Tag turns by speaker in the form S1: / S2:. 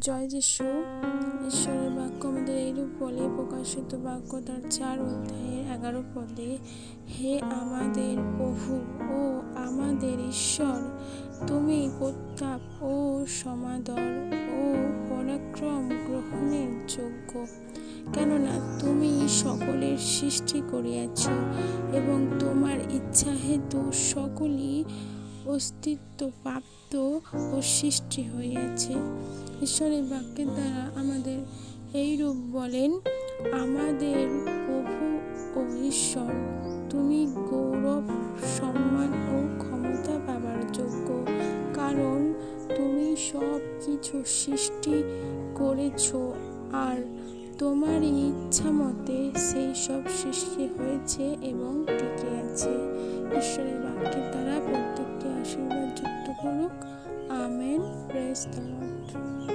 S1: জয় যিশু। ঈশ্বরের বাক্য আমাদের এইরূপ বলে, প্রকাশিত বাক্য তার 4 অধ্যায়ের 11 পদে, হে আমাদের প্রভু ও আমাদের ঈশ্বর, তুমি প্রতাপ ও সমাদর ও পরাক্রম গ্রহণের যোগ্য, কেননা তুমি সকলের সৃষ্টি করিয়াছ এবং তোমার ইচ্ছা হেতু সকলই অস্তিত্ব প্রাপ্ত ও সৃষ্টি হইয়াছে। ঈশ্বরের বাক্যের দ্বারা আমাদের এইরূপ বলেন, আমাদের প্রভু ও ঈশ্বর, তুমি গৌরব, সম্মান ও ক্ষমতা পাবার যোগ্য, কারণ তুমি সব কিছু সৃষ্টি করেছ আর তোমার ইচ্ছা মতে সেই সব সৃষ্টি হয়েছে এবং টিকে আছে। ঈশ্বরের বাক্যের দ্বারা প্রত্যেককে আশীর্বাদ যুক্ত করুক। আমেন। Praise the Lord.